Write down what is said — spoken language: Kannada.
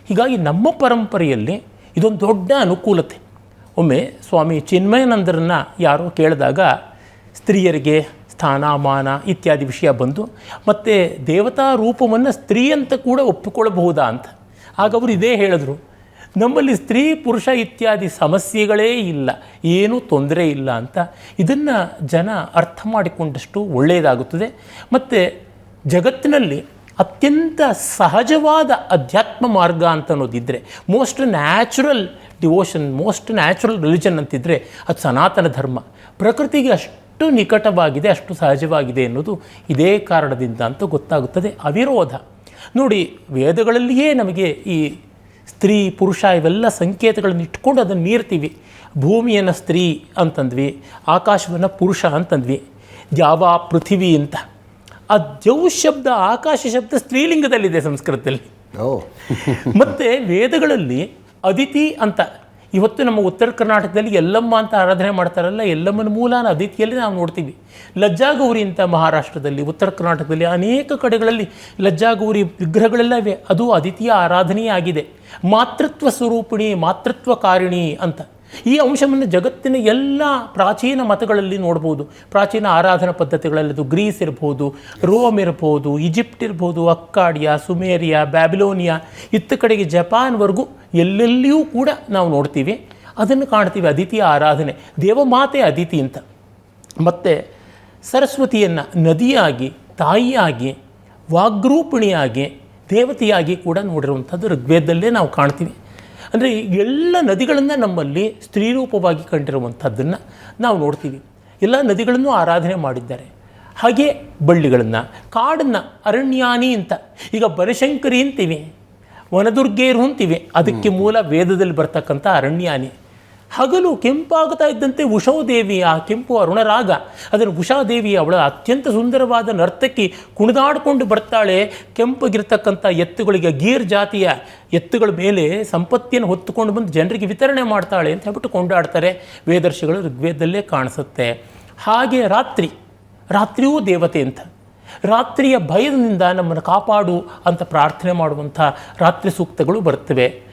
ಹೀಗಾಗಿ ನಮ್ಮ ಪರಂಪರೆಯಲ್ಲಿ ಇದೊಂದು ದೊಡ್ಡ ಅನುಕೂಲತೆ. ಒಮ್ಮೆ ಸ್ವಾಮಿ ಚಿನ್ಮಯಾನಂದರನ್ನು ಯಾರೋ ಕೇಳಿದಾಗ ಸ್ತ್ರೀಯರಿಗೆ ಸ್ಥಾನಮಾನ ಇತ್ಯಾದಿ ವಿಷಯ ಬಂದು, ಮತ್ತು ದೇವತಾ ರೂಪವನ್ನು ಸ್ತ್ರೀ ಅಂತ ಕೂಡ ಒಪ್ಪಿಕೊಳ್ಳಬಹುದಾ ಅಂತ. ಆಗ ಅವರು ಇದೇ ಹೇಳಿದ್ರು, ನಮ್ಮಲ್ಲಿ ಸ್ತ್ರೀ ಪುರುಷ ಇತ್ಯಾದಿ ಸಮಸ್ಯೆಗಳೇ ಇಲ್ಲ, ಏನೂ ತೊಂದರೆ ಇಲ್ಲ ಅಂತ. ಇದನ್ನು ಜನ ಅರ್ಥ ಮಾಡಿಕೊಂಡಷ್ಟು ಒಳ್ಳೆಯದಾಗುತ್ತದೆ. ಮತ್ತು ಜಗತ್ತಿನಲ್ಲಿ ಅತ್ಯಂತ ಸಹಜವಾದ ಅಧ್ಯಾತ್ಮ ಮಾರ್ಗ ಅಂತ ಅನ್ನೋದಿದ್ದರೆ, most natural devotion, most natural religion ಅಂತಿದ್ದರೆ ಅದು ಸನಾತನ ಧರ್ಮ. ಪ್ರಕೃತಿಗೆ ಅಷ್ಟು ನಿಕಟವಾಗಿದೆ, ಅಷ್ಟು ಸಹಜವಾಗಿದೆ ಎನ್ನುವುದು ಇದೇ ಕಾರಣದಿಂದ ಅಂತ ಗೊತ್ತಾಗುತ್ತದೆ. ಅವಿರೋಧ ನೋಡಿ, ವೇದಗಳಲ್ಲಿಯೇ ನಮಗೆ ಈ ಸ್ತ್ರೀ ಪುರುಷ ಇವೆಲ್ಲ ಸಂಕೇತಗಳನ್ನು ಇಟ್ಕೊಂಡು ಅದನ್ನು ಮೀರ್ತೀವಿ. ಭೂಮಿಯನ್ನು ಸ್ತ್ರೀ ಅಂತಂದ್ವಿ, ಆಕಾಶವನ್ನು ಪುರುಷ ಅಂತಂದ್ವಿ, ದ್ಯಾವ ಪೃಥಿವಿ ಅಂತ. ಆ ದ್ಯೌ ಶಬ್ದ, ಆಕಾಶ ಶಬ್ದ ಸ್ತ್ರೀಲಿಂಗದಲ್ಲಿದೆ ಸಂಸ್ಕೃತದಲ್ಲಿ. ಮತ್ತು ವೇದಗಳಲ್ಲಿ ಅದಿತಿ ಅಂತ, ಇವತ್ತು ನಮ್ಮ ಉತ್ತರ ಕರ್ನಾಟಕದಲ್ಲಿ ಎಲ್ಲಮ್ಮ ಅಂತ ಆರಾಧನೆ ಮಾಡ್ತಾರಲ್ಲ, ಎಲ್ಲಮ್ಮನ ಮೂಲನ ಅದಿತಿಯಲ್ಲಿ ನಾವು ನೋಡ್ತೀವಿ. ಲಜ್ಜಾಗೌರಿ ಅಂತ ಮಹಾರಾಷ್ಟ್ರದಲ್ಲಿ, ಉತ್ತರ ಕರ್ನಾಟಕದಲ್ಲಿ ಅನೇಕ ಕಡೆಗಳಲ್ಲಿ ಲಜ್ಜಾಗೌರಿ ವಿಗ್ರಹಗಳೆಲ್ಲ ಇವೆ. ಅದು ಅದಿತಿಯ ಆರಾಧನೆಯೇ ಆಗಿದೆ. ಮಾತೃತ್ವ ಸ್ವರೂಪಿಣಿ, ಮಾತೃತ್ವ ಕಾರಿಣಿ ಅಂತ ಈ ಅಂಶವನ್ನು ಜಗತ್ತಿನ ಎಲ್ಲ ಪ್ರಾಚೀನ ಮತಗಳಲ್ಲಿ ನೋಡ್ಬೋದು. ಪ್ರಾಚೀನ ಆರಾಧನಾ ಪದ್ಧತಿಗಳಲ್ಲಿ ಅದು ಗ್ರೀಸ್ ಇರ್ಬೋದು, ರೋಮ್ ಇರ್ಬೋದು, ಈಜಿಪ್ಟ್ ಇರ್ಬೋದು, ಅಕ್ಕಾಡಿಯಾ, ಸುಮೇರಿಯಾ, ಬ್ಯಾಬಿಲೋನಿಯಾ, ಇತ್ತ ಕಡೆಗೆ ಜಪಾನ್ವರೆಗೂ ಎಲ್ಲೆಲ್ಲಿಯೂ ಕೂಡ ನಾವು ನೋಡ್ತೀವಿ, ಅದನ್ನು ಕಾಣ್ತೀವಿ. ಅದಿತಿಯ ಆರಾಧನೆ, ದೇವಮಾತೆ ಅದಿತಿ ಅಂತ. ಮತ್ತು ಸರಸ್ವತಿಯನ್ನು ನದಿಯಾಗಿ, ತಾಯಿಯಾಗಿ, ವಾಗ್ರೂಪಿಣಿಯಾಗಿ, ದೇವತೆಯಾಗಿ ಕೂಡ ನೋಡಿರುವಂಥದ್ದು ಋಗ್ವೇದದಲ್ಲೇ ನಾವು ಕಾಣ್ತೀವಿ. ಅಂದರೆ ಎಲ್ಲ ನದಿಗಳನ್ನು ನಮ್ಮಲ್ಲಿ ಸ್ತ್ರೀರೂಪವಾಗಿ ಕಂಡಿರುವಂಥದ್ದನ್ನು ನಾವು ನೋಡ್ತೀವಿ. ಎಲ್ಲ ನದಿಗಳನ್ನು ಆರಾಧನೆ ಮಾಡಿದ್ದಾರೆ. ಹಾಗೆ ಬಳ್ಳಿಗಳನ್ನು, ಕಾಡನ್ನು ಅರಣ್ಯಾನಿ ಅಂತ, ಈಗ ಬನಶಂಕರಿ ಅಂತೀವಿ, ವನದುರ್ಗೇರು ಅಂತೀವಿ, ಅದಕ್ಕೆ ಮೂಲ ವೇದದಲ್ಲಿ ಬರ್ತಕ್ಕಂಥ ಅರಣ್ಯಾನಿ. ಹಗಲು ಕೆಂಪಾಗ್ತಾ ಇದ್ದಂತೆ ಉಷೋದೇವಿ, ಆ ಕೆಂಪು ಅರುಣರಾಗ, ಅದನ್ನು ಉಷಾದೇವಿ ಅವಳ ಅತ್ಯಂತ ಸುಂದರವಾದ ನರ್ತಕಿ ಕುಣಿದಾಡಿಕೊಂಡು ಬರ್ತಾಳೆ. ಕೆಂಪಗಿರ್ತಕ್ಕಂಥ ಎತ್ತುಗಳಿಗೆ, ಗೀರ್ ಜಾತಿಯ ಎತ್ತುಗಳ ಮೇಲೆ ಸಂಪತ್ತಿಯನ್ನು ಹೊತ್ತುಕೊಂಡು ಬಂದು ಜನರಿಗೆ ವಿತರಣೆ ಮಾಡ್ತಾಳೆ ಅಂತ ಹೇಳ್ಬಿಟ್ಟು ಕೊಂಡಾಡ್ತಾರೆ ವೇದರ್ಶಿಗಳು, ಋಗ್ವೇದದಲ್ಲೇ ಕಾಣಿಸುತ್ತೆ. ಹಾಗೆ ರಾತ್ರಿಯೂ ದೇವತೆ ಅಂತ, ರಾತ್ರಿಯ ಭಯದಿಂದ ನಮ್ಮನ್ನು ಕಾಪಾಡು ಅಂತ ಪ್ರಾರ್ಥನೆ ಮಾಡುವಂಥ ರಾತ್ರಿ ಸೂಕ್ತಗಳು ಬರ್ತವೆ.